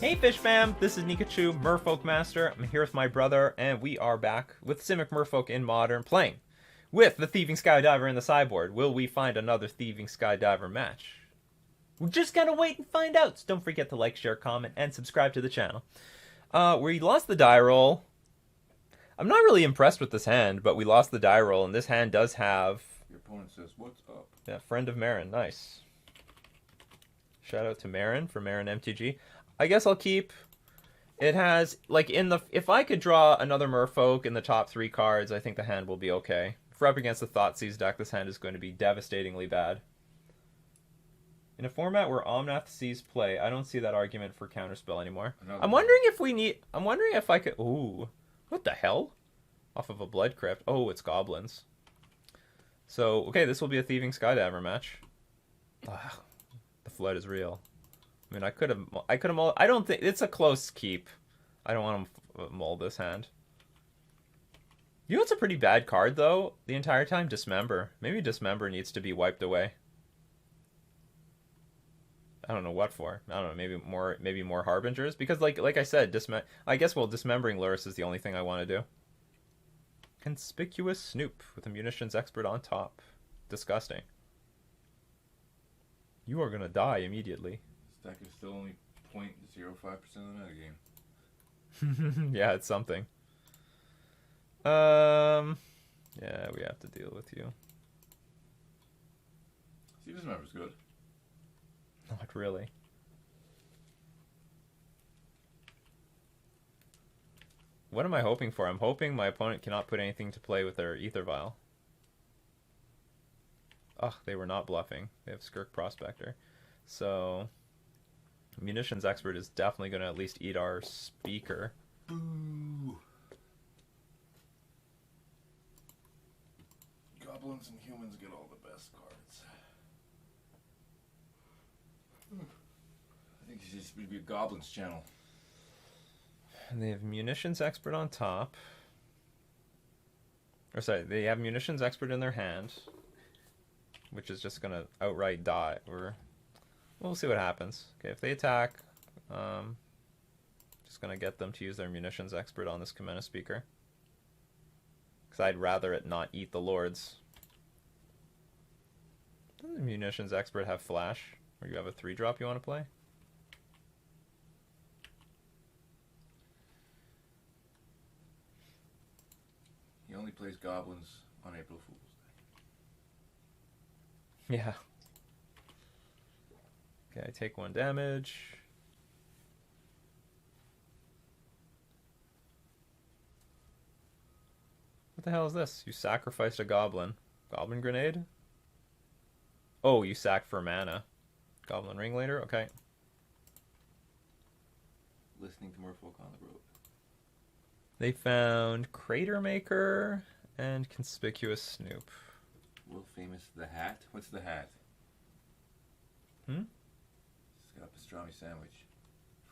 Hey Fish Fam, this is Nikachu, Merfolk Master. I'm here with my brother, and we are back with Simic Merfolk in Modern, playing with the Thieving Skydiver in the sideboard. Will we find another Thieving Skydiver match? We're just gonna wait and find out. So don't forget to like, share, comment, and subscribe to the channel. We lost the die roll. I'm not really impressed with this hand, but we lost the die roll, and this hand does have... Your opponent says, "What's up?" Yeah, friend of Marin, nice. Shout out to Marin for Marin MTG. I guess I'll keep. It has, like, in the... If I could draw another Merfolk in the top 3 cards, I think the hand will be okay. If we're up against the Thoughtseize deck, this hand is going to be devastatingly bad. In a format where Omnath sees play, I don't see that argument for Counterspell anymore. I'm wondering if we need... I'm wondering if I could... Ooh. What the hell? Off of a Blood Crypt. Oh, it's Goblins. So, okay, this will be a Thieving Skydiver match. Ugh, the flood is real. I mean, I could have mulled... I don't think... It's a close keep. I don't want to mull this hand. You know what's a pretty bad card, though? The entire time? Dismember. Maybe Dismember needs to be wiped away. I don't know what for. I don't know, maybe more Harbingers? Because, like I said, I guess, well, Dismembering Lurrus is the only thing I want to do. Conspicuous Snoop with a Munitions Expert on top. Disgusting. You are gonna die immediately. This deck is still only 0.05% of the metagame. Yeah, it's something. Yeah, we have to deal with you. See, Dismember's good. Not really. What am I hoping for? I'm hoping my opponent cannot put anything to play with their Ether Vial. Ugh, they were not bluffing. They have Skirk Prospector. So, Munitions Expert is definitely going to at least eat our Speaker. Boo! Goblins and humans get all the best cards. I think this should be a Goblins channel. And they have Munitions Expert on top. Or sorry, they have Munitions Expert in their hand, which is just going to outright die. We'll see what happens. Okay, if they attack, just going to get them to use their Munitions Expert on this Kamena Speaker. Because I'd rather it not eat the Lords. Doesn't the Munitions Expert have Flash? Or you have a 3-drop you want to play? He only plays Goblins on April Fool's Day. Yeah. Okay, I take 1 damage. What the hell is this? You sacrificed a Goblin. Goblin Grenade? Oh, you sack for mana. Goblin Ringleader? Okay. Listening to Merfolk on the road. They found Crater Maker and Conspicuous Snoop. World famous The Hat? What's The Hat? Hmm? It's got a pastrami sandwich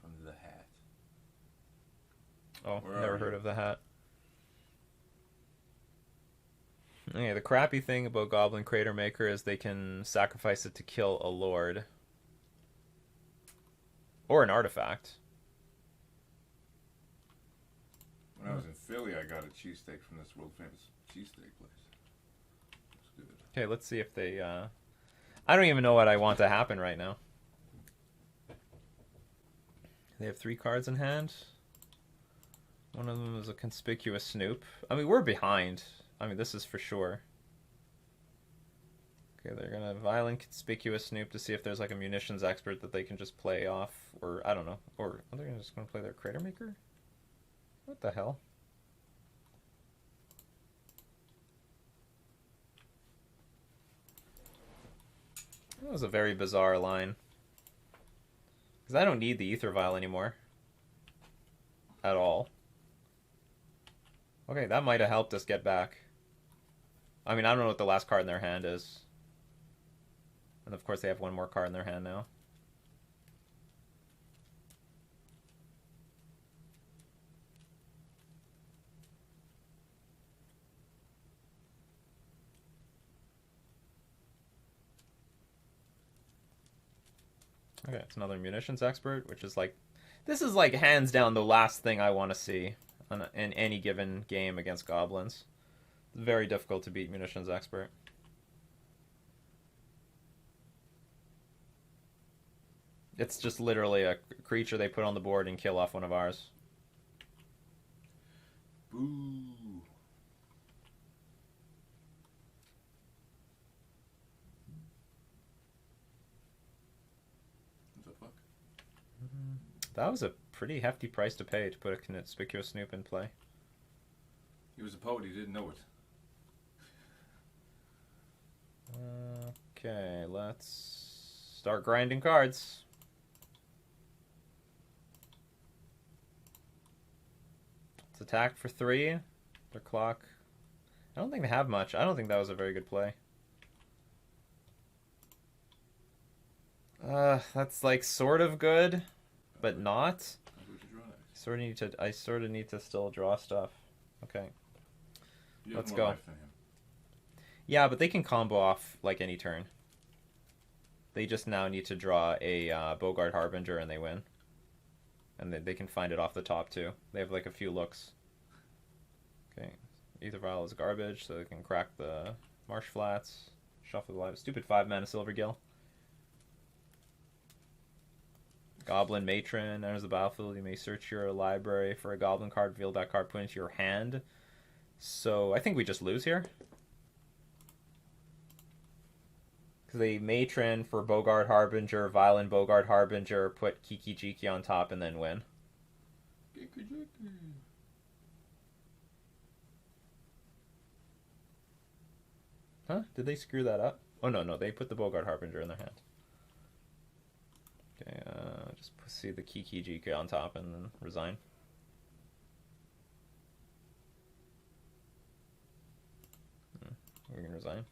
from The Hat. Oh, Where never are heard you? of the hat. Okay, the crappy thing about Goblin Crater Maker is they can sacrifice it to kill a Lord. Or an artifact. When I was in Philly, I got a cheesesteak from this world famous cheesesteak place. It's good. Okay, let's see if they... I don't even know what I want to happen right now. They have 3 cards in hand. One of them is a Conspicuous Snoop. I mean, we're behind. I mean, this is for sure. Okay, they're going to Violent Conspicuous Snoop to see if there's like a Munitions Expert that they can just play off. Or, I don't know. Or are they just going to play their Crater Maker? What the hell? That was a very bizarre line. Because I don't need the Ether Vial anymore. At all. Okay, that might have helped us get back. I mean, I don't know what the last card in their hand is. And of course they have 1 more card in their hand now. Okay, it's another Munitions Expert, which is like This is like hands down the last thing I want to see in any given game against goblins. It's very difficult to beat Munitions Expert. It's just literally a creature they put on the board and kill off one of ours. Boo. What the fuck? That was a pretty hefty price to pay to put a conspicuous snoop in play. He was a poet, he didn't know it. Okay, let's start grinding cards. Let's attack for 3. Their clock. I don't think they have much. I don't think that was a very good play. That's like sort of good, but not. I sort of need to still draw stuff. Okay. Let's go. Yeah, but they can combo off like any turn. They just now need to draw a Bogart Harbinger and they win. And they can find it off the top too. They have like a few looks. Okay. Aether Vial is garbage, so they can crack the Marsh Flats. Shuffle the live. Stupid 5-mana Silvergill. Goblin Matron enters the battlefield. You may search your library for a goblin card, reveal that card, put it into your hand. So I think we just lose here. Because they Matron for Bogart Harbinger, Violin Bogart Harbinger, put Kiki Jiki on top, and then win. Huh? Did they screw that up? Oh, no, they put the Bogart Harbinger in their hand. Okay, just see the Kiki Jiki on top and then resign. We can resign.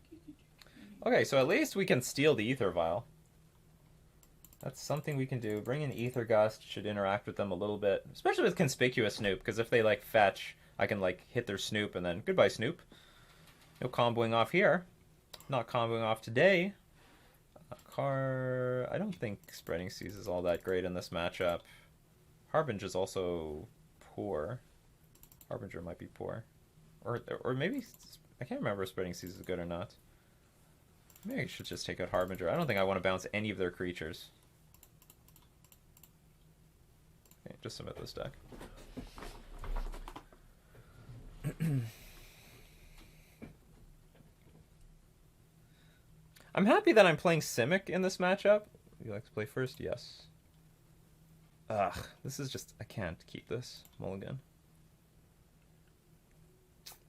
Okay, so at least we can steal the Aether Vial. That's something we can do. Bring in Aether Gust, should interact with them a little bit. Especially with Conspicuous Snoop, because if they, like, fetch, I can, like, hit their Snoop and then, goodbye, Snoop. No comboing off here. Not comboing off today. I don't think Spreading Seas is all that great in this matchup. Harbinger's also poor. Harbinger might be poor. Or maybe, I can't remember if Spreading Seas is good or not. Maybe I should just take out Harbinger. I don't think I want to bounce any of their creatures. Okay, just submit this deck. I'm happy that I'm playing Simic in this matchup. You like to play first? Yes. Ugh, this is just... I can't keep this. Mulligan.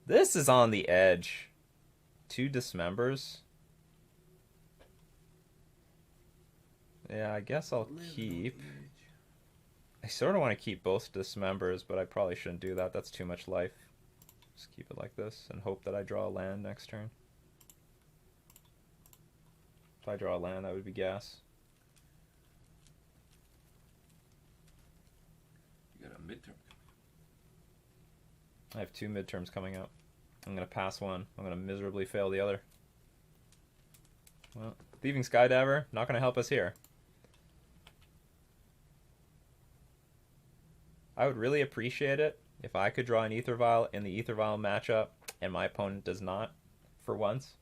This is on the edge. 2 Dismembers. Yeah, I guess I'll keep... I sort of want to keep both Dismembers, but I probably shouldn't do that. That's too much life. Just keep it like this and hope that I draw a land next turn. If I draw a land, that would be gas. You got a midterm. I have 2 midterms coming up. I'm going to pass one. I'm going to miserably fail the other. Well, Thieving Skydiver, not going to help us here. I would really appreciate it if I could draw an Aether Vial in the Aether Vial matchup and my opponent does not, for once.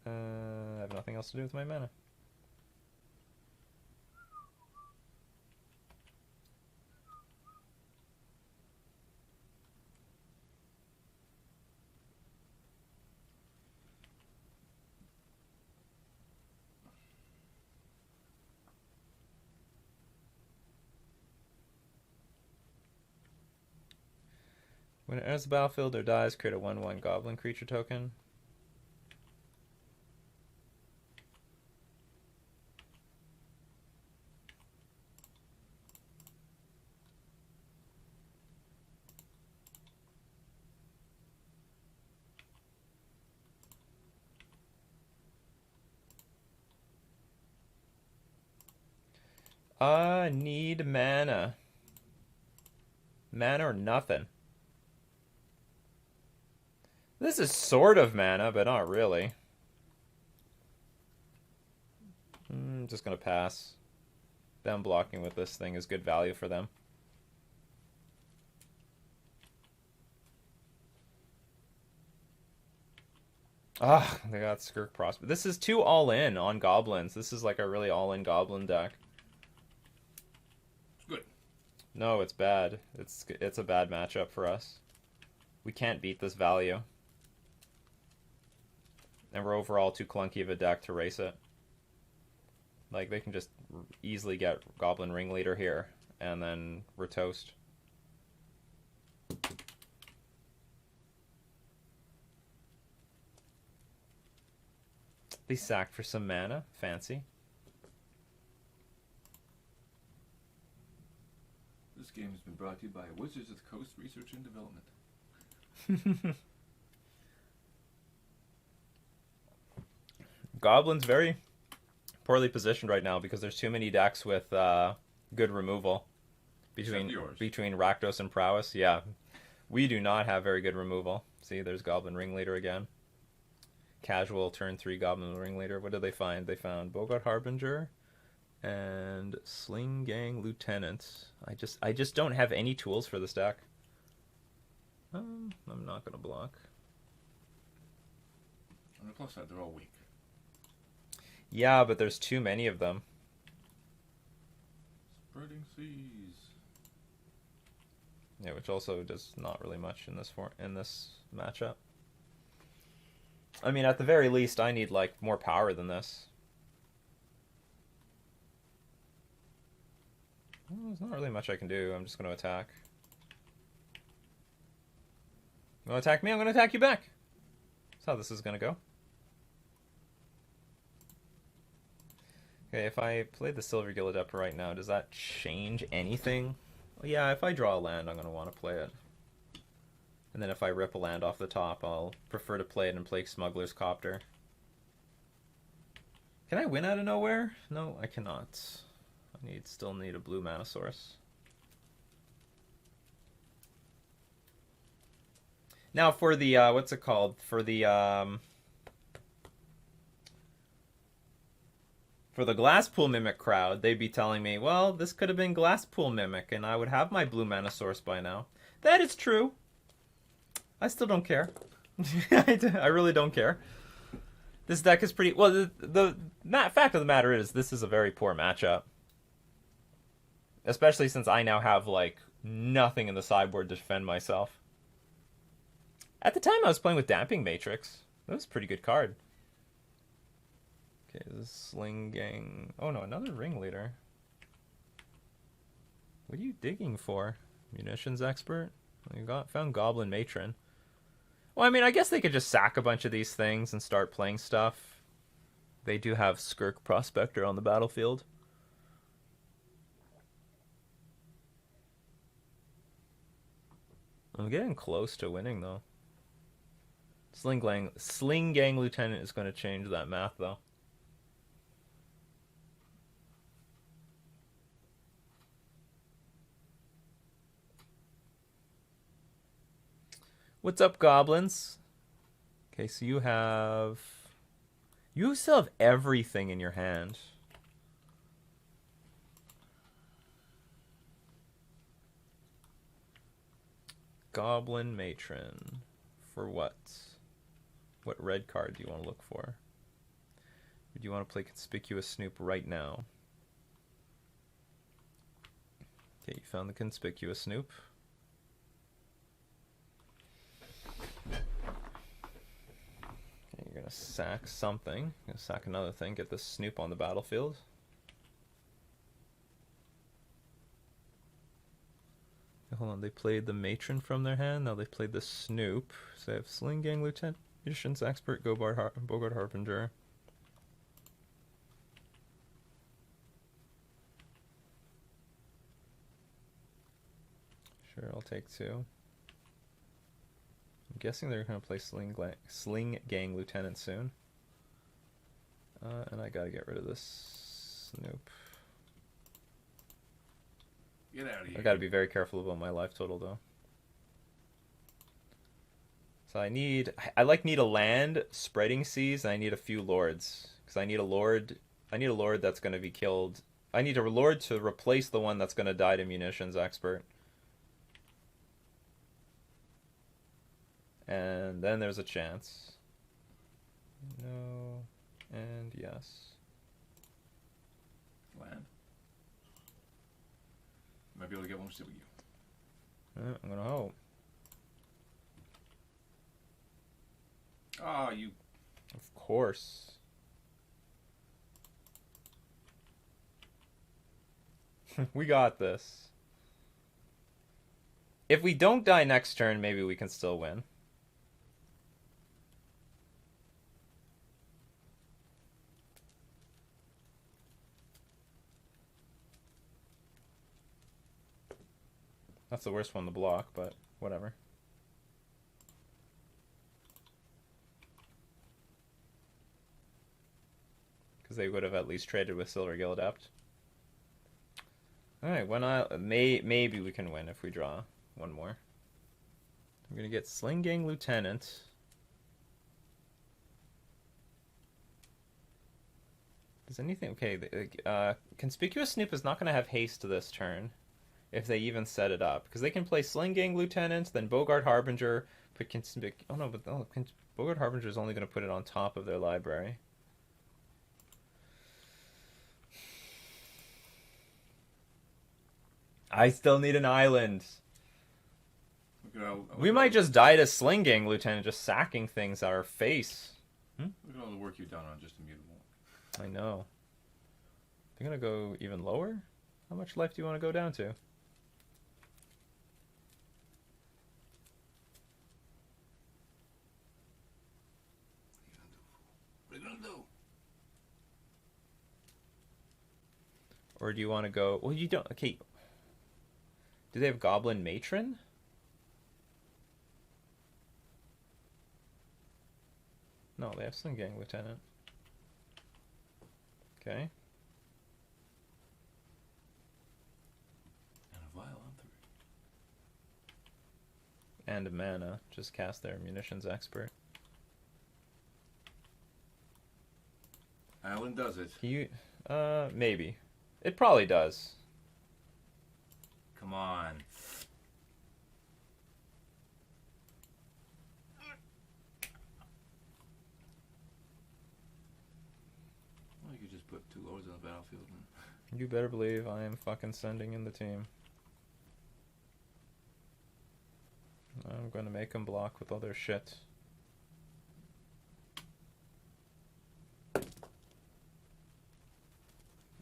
I have nothing else to do with my mana. When it enters the battlefield or dies, create a 1/1 goblin creature token. I need mana. Mana or nothing. This is sort of mana, but not really. Just gonna pass. Them blocking with this thing is good value for them. Ah, they got Skirk Prospect. This is too all-in on Goblins. This is like a really all-in Goblin deck. It's good. No, it's bad. It's a bad matchup for us. We can't beat this value. And we're overall too clunky of a deck to race it. Like, they can just easily get Goblin Ringleader here, and then we're toast. They sacked for some mana. Fancy. This game has been brought to you by Wizards of the Coast Research and Development. Goblin's very poorly positioned right now because there's too many decks with good removal between Rakdos and Prowess. Yeah, we do not have very good removal. See, there's Goblin Ringleader again. Casual turn 3 Goblin Ringleader. What did they find? They found Bogart Harbinger and Sling Gang Lieutenant. I just don't have any tools for this deck. I'm not gonna block. On the plus side, they're all weak. Yeah, but there's too many of them. Spreading seas. Yeah, which also does not really much in this matchup. I mean, at the very least, I need like more power than this. Well, there's not really much I can do. I'm just going to attack. You want to attack me? I'm going to attack you back. That's how this is going to go. Okay, if I played the Silver Gilded up right now, does that change anything? Well, yeah, if I draw a land, I'm going to want to play it. And then if I rip a land off the top, I'll prefer to play it and play Smuggler's Copter. Can I win out of nowhere? No, I cannot. I still need a blue mana source. Now for the, what's it called? For the Glasspool Mimic crowd, they'd be telling me, well, this could have been Glasspool Mimic, and I would have my blue mana source by now. That is true. I still don't care. I really don't care. This deck is pretty... Well, the fact of the matter is, this is a very poor matchup. Especially since I now have, like, nothing in the sideboard to defend myself. At the time, I was playing with Damping Matrix. That was a pretty good card. Okay, this is Sling Gang... Oh, no, another Ringleader. What are you digging for? Munitions Expert? You found Goblin Matron. Well, I mean, I guess they could just sack a bunch of these things and start playing stuff. They do have Skirk Prospector on the battlefield. I'm getting close to winning, though. Sling Gang Lieutenant is going to change that math, though. What's up, Goblins? Okay, so you still have everything in your hand. Goblin Matron. For what? What red card do you want to look for? Or do you want to play Conspicuous Snoop right now? Okay, you found the Conspicuous Snoop. You're going to sack something. You're going to sack another thing. Get this Snoop on the battlefield. Hold on, they played the Matron from their hand. Now they played the Snoop. So they have Sling Gang Lieutenant, Munitions Expert, Bogart Harbinger. Sure, I'll take 2. I'm guessing they're going to play Sling Gang Lieutenant soon. And I got to get rid of this Snoop. Get out of here. I got to be very careful about my life total, though. So I need a land, Spreading Seas, and I need a few lords. Because I need a lord I need a lord that's going to be killed. I need a lord to replace the one that's going to die to munitions expert. And then there's a chance. No. And yes. Land. Might be able to get one still you. I'm going to hope. Oh, you. Of course. We got this. If we don't die next turn, maybe we can still win. That's the worst one to block, but whatever. Because they would have at least traded with Silver Gill Adept. Alright, maybe we can win if we draw one more. I'm going to get Sling Gang Lieutenant. Does anything... Okay, Conspicuous Snoop is not going to have haste this turn. If they even set it up. Because they can play Sling Gang Lieutenant, then Bogart Harbinger, put Oh no, but Bogart Harbinger is only going to put it on top of their library. I still need an island. We might just die to Sling Gang Lieutenant, just sacking things at our face. Look at all the work you've done on just Immutable. I know. They're going to go even lower? How much life do you want to go down to? What are you gonna do? Or do you want to go... Well, you don't... Okay. Do they have Goblin Matron? No, they have Sling Gang Lieutenant. Okay. And a vial on 3. And a mana. Just cast their Munitions Expert. Island does it. Can you... maybe. It probably does. Come on. Well, you could just put 2 lords on the battlefield. And... You better believe I am fucking sending in the team. I'm gonna make them block with all their shit. You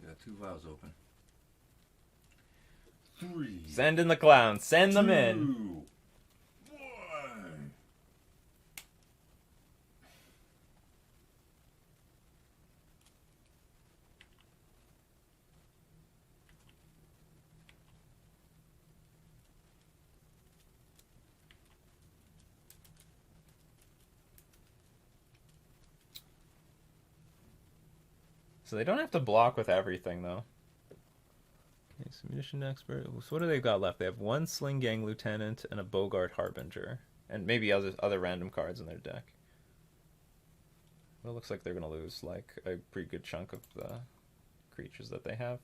got 2 vials open. 3. Send in the clowns. Send them in. 1. So they don't have to block with everything, though. Okay, so Munition Expert. So what do they got left? They have 1 Sling Gang Lieutenant and a Bogart Harbinger. And maybe other random cards in their deck. Well, it looks like they're going to lose, like, a pretty good chunk of the creatures that they have.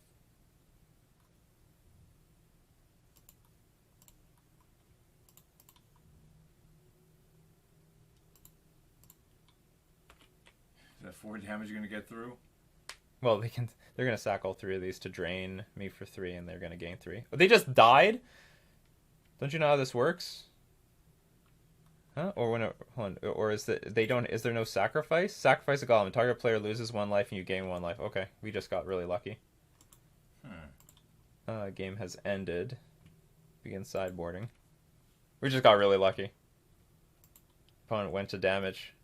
Is that 4 damage you're going to get through? Well, they're going to sack all 3 of these to drain me for 3, and they're going to gain 3. Oh, they just died? Don't you know how this works? Huh? Or when is there no sacrifice? Sacrifice a golem. Target player loses 1 life and you gain 1 life. Okay, we just got really lucky. Game has ended. Begin sideboarding. We just got really lucky. Opponent went to damage.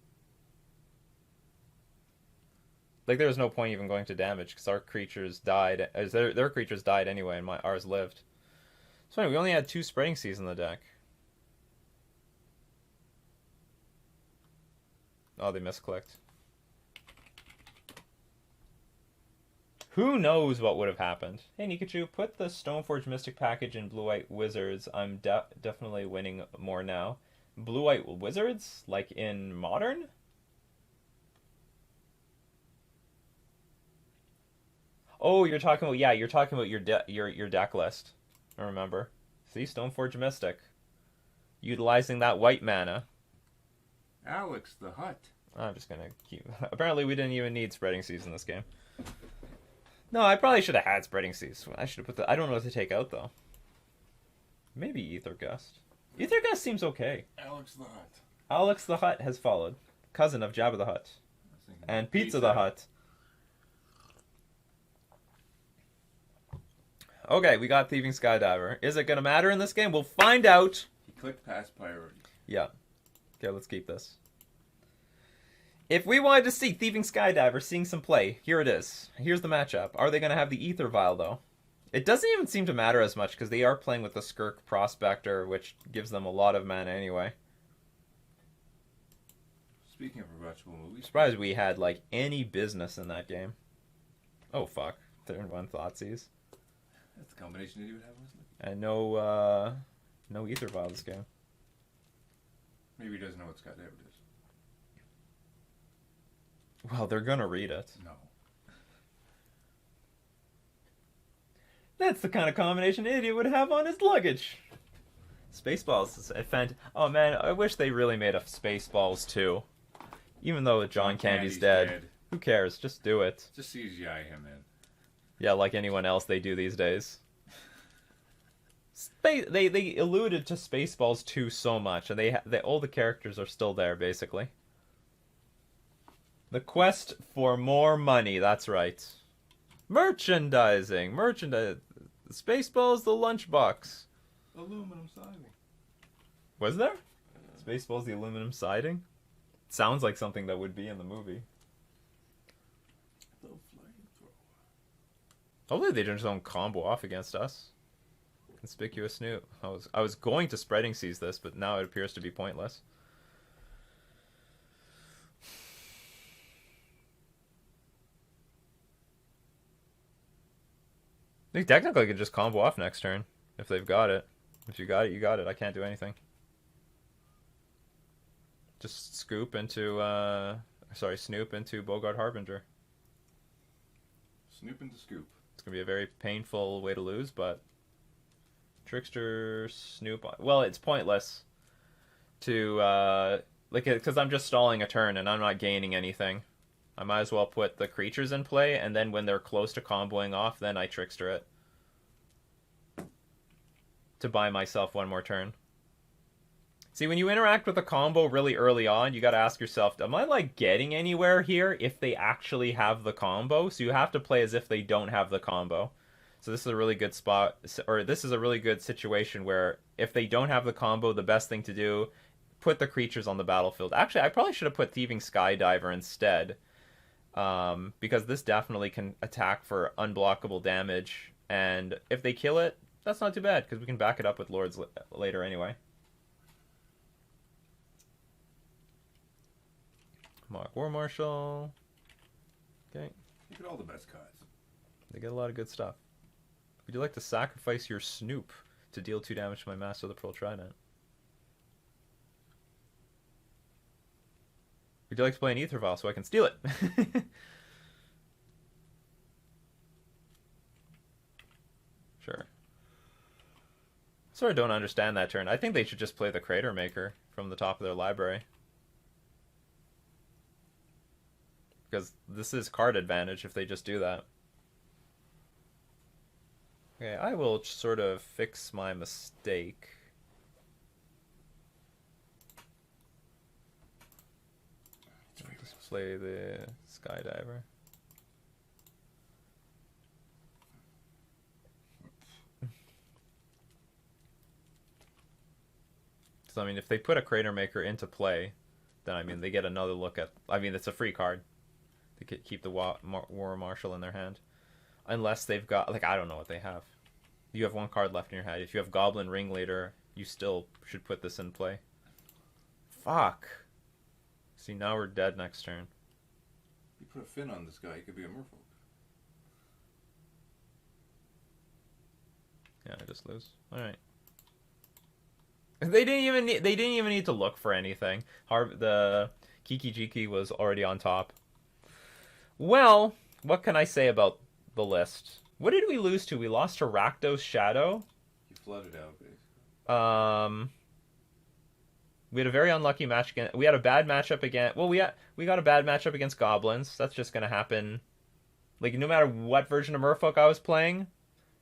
Like, there was no point even going to damage because our creatures died. As their creatures died anyway, and ours lived. So anyway, we only had 2 Spreading Seas in the deck. Oh, they misclicked. Who knows what would have happened? Hey, Nikachu, put the Stoneforge Mystic package in Blue-White Wizards. I'm definitely winning more now. Blue-White Wizards? Like in Modern? Oh, you're talking about, yeah, you're talking about your deck list. I remember. See, Stoneforge Mystic. Utilizing that white mana. Alex the Hut. I'm just gonna keep. Apparently, we didn't even need Spreading Seas in this game. No, I probably should have had Spreading Seas. I should have put the. I don't know what to take out though. Maybe Ether Gust. Ether Gust seems okay. Alex the Hut. Alex the Hut has followed, cousin of Jabba the Hutt, and Pizza the Hut. Okay, we got Thieving Skydiver. Is it gonna matter in this game? We'll find out. He clicked past priority. Yeah. Okay, let's keep this. If we wanted to see Thieving Skydiver seeing some play, here it is. Here's the matchup. Are they going to have the Ether Vial, though? It doesn't even seem to matter as much, because they are playing with the Skirk Prospector, which gives them a lot of mana anyway. Speaking of retro movies... Surprised we had, like, any business in that game. Oh, fuck. Turn 1 Thoughtseize. That's the combination that you would have, wasn't it? And no Ether Vial this game. Maybe he doesn't know what Skydiver is. Well, they're gonna read it. No. That's the kind of combination an idiot would have on his luggage. Spaceballs is a oh man, I wish they really made a Spaceballs too. Even though John Candy's dead. Who cares? Just do it. Just CGI him in. Yeah, like anyone else they do these days. They alluded to Spaceballs 2 so much, and they all the characters are still there, basically. The quest for more money, that's right. Merchandising! Spaceballs the lunchbox. Aluminum siding. Was there? Spaceballs the aluminum siding? Sounds like something that would be in the movie. The flamethrower. Hopefully they just don't combo off against us. Conspicuous Snoop. I was going to Spreading Seas this, but now it appears to be pointless. They technically could just combo off next turn if they've got it. If you got it, you got it. I can't do anything. Just scoop into Snoop into Bogart Harbinger. Snoop into Scoop. It's gonna be a very painful way to lose, but Trickster Snoop. Well, it's pointless to because I'm just stalling a turn and I'm not gaining anything. I might as well put the creatures in play, and then when they're close to comboing off, then I Trickster it to buy myself one more turn. See, when you interact with a combo really early on, you gotta ask yourself, am I, like, getting anywhere here if they actually have the combo? So you have to play as if they don't have the combo. So this is a really good spot, or this is a really good situation where if they don't have the combo, the best thing to do, put the creatures on the battlefield. Actually, I probably should have put Thieving Skydiver instead. Because this definitely can attack for unblockable damage, and if they kill it, that's not too bad, because we can back it up with Lords later anyway. Mock War Marshal. Okay. You get all the best cards. They get a lot of good stuff. Would you like to sacrifice your Snoop to deal 2 damage to my Master of the Pearl Trident? Would you like to play an Ether Vial so I can steal it? Sure. Sort of don't understand that turn. I think they should just play the Crater Maker from the top of their library. Because this is card advantage if they just do that. Okay, I will sort of fix my mistake. Just play the Skydiver. So, I mean, if they put a Crater Maker into play, then, I mean, they get another look at... I mean, it's a free card. They could keep the War Marshal in their hand. Unless they've got... Like, I don't know what they have. You have 1 card left in your hand. If you have Goblin Ringleader, you still should put this in play. Fuck. See, now we're dead next turn. You put a fin on this guy, he could be a Merfolk. Yeah, I just lose. Alright. They didn't even need to look for anything. The Kiki Jiki was already on top. Well, what can I say about the list. What did we lose to? We lost to Rakdos Shadow. You flooded out, basically. We had a very unlucky match again. We had a bad matchup again. Well, we got a bad matchup against Goblins. That's just gonna happen. Like, no matter what version of Merfolk I was playing,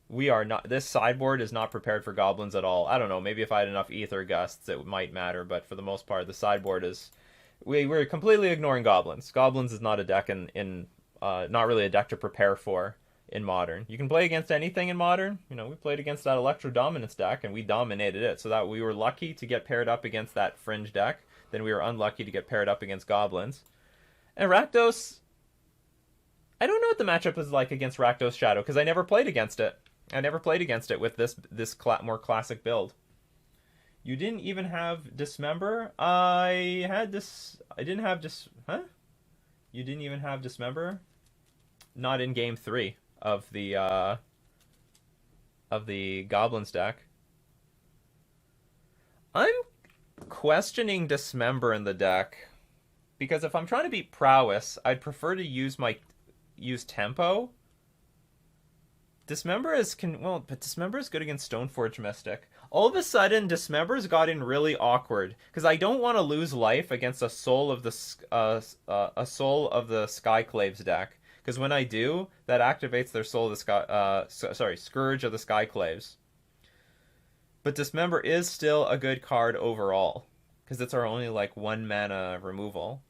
we are not. This sideboard is not prepared for Goblins at all. I don't know. Maybe if I had enough Ether Gusts, it might matter. But for the most part, the sideboard is. We're completely ignoring Goblins. Goblins is not a deck not really a deck to prepare for in Modern. You can play against anything in Modern. You know, we played against that Electro Dominance deck, and we dominated it. So that we were lucky to get paired up against that Fringe deck. Then we were unlucky to get paired up against Goblins. And Rakdos, I don't know what the matchup is like against Rakdos Shadow, because I never played against it. I never played against it with this more classic build. You didn't even have Dismember? I didn't have Huh? You didn't even have Dismember? Not in game 3 of the Goblins deck. I'm questioning Dismember in the deck, because if I'm trying to beat Prowess, I'd prefer to use Tempo. Dismember is but Dismember is good against Stoneforge Mystic. All of a sudden, Dismember's gotten really awkward, because I don't want to lose life against a Soul of the Skyclaves deck. Because when I do, that activates their Soul of the Scourge of the Skyclaves. But Dismember is still a good card overall, because it's our only 1 mana removal.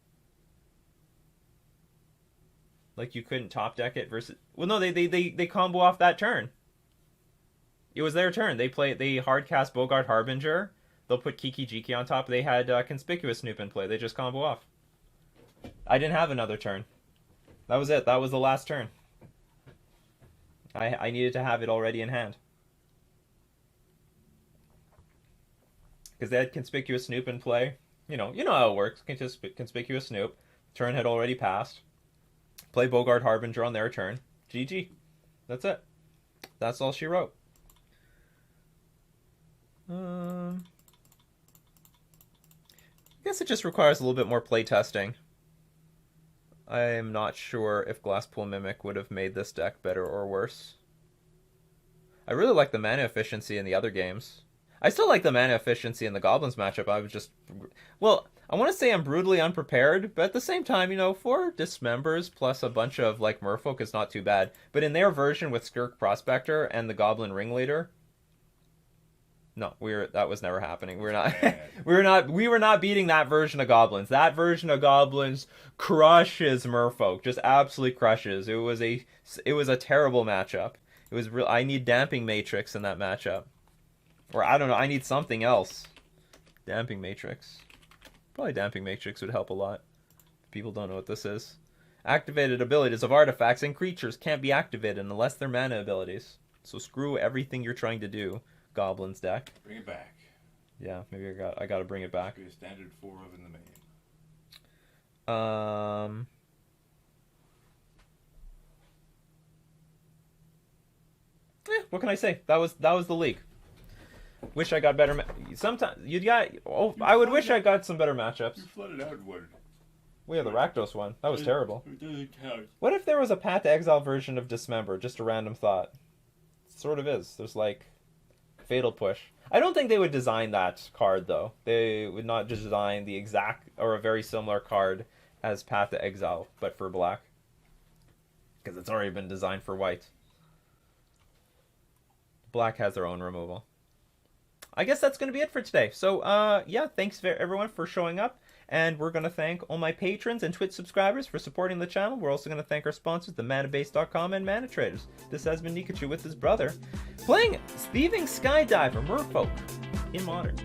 Like, you couldn't top deck it versus. Well, no, they combo off that turn. It was their turn. They hard cast Bogart Harbinger. They'll put Kiki Jiki on top. They had Conspicuous Snoop in play. They just combo off. I didn't have another turn. That was it. That was the last turn. I needed to have it already in hand. Because they had Conspicuous Snoop in play. You know how it works. Conspicuous Snoop. Turn had already passed. Play Bogart Harbinger on their turn. GG. That's it. That's all she wrote. I guess it just requires a little bit more play testing. I am not sure if Glasspool Mimic would have made this deck better or worse. I really like the mana efficiency in the other games. I still like the mana efficiency in the Goblins matchup. I was just... Well, I want to say I'm brutally unprepared, but at the same time, 4 Dismembers plus a bunch of, Merfolk is not too bad. But in their version with Skirk Prospector and the Goblin Ringleader... No, that was never happening. We were not beating that version of Goblins. That version of Goblins crushes Merfolk, just absolutely crushes. It was a terrible matchup. It was real. I need Damping Matrix in that matchup, or I don't know. I need something else. Damping Matrix. Probably Damping Matrix would help a lot. People don't know what this is. Activated abilities of artifacts and creatures can't be activated unless they're mana abilities. So screw everything you're trying to do. Goblins deck. Bring it back. Yeah, maybe I got to bring it back. Be a standard 4 of in the main. What can I say? That was the league. Wish I got better. Sometimes I would wish I got some better matchups. You flooded out one. We had the Rakdos one. That was terrible. It doesn't count. What if there was a Path to Exile version of Dismember? Just a random thought. It sort of is. There's Fatal Push. I don't think they would design that card, though. They would not design the exact or a very similar card as Path to Exile, but for black. Because it's already been designed for white. Black has their own removal. I guess that's going to be it for today. So, yeah, thanks everyone for showing up. And we're going to thank all my patrons and Twitch subscribers for supporting the channel. We're also going to thank our sponsors, themanabase.com and Mana Traders. This has been Nikachu with his brother, playing Thieving Skydiver Merfolk in Modern.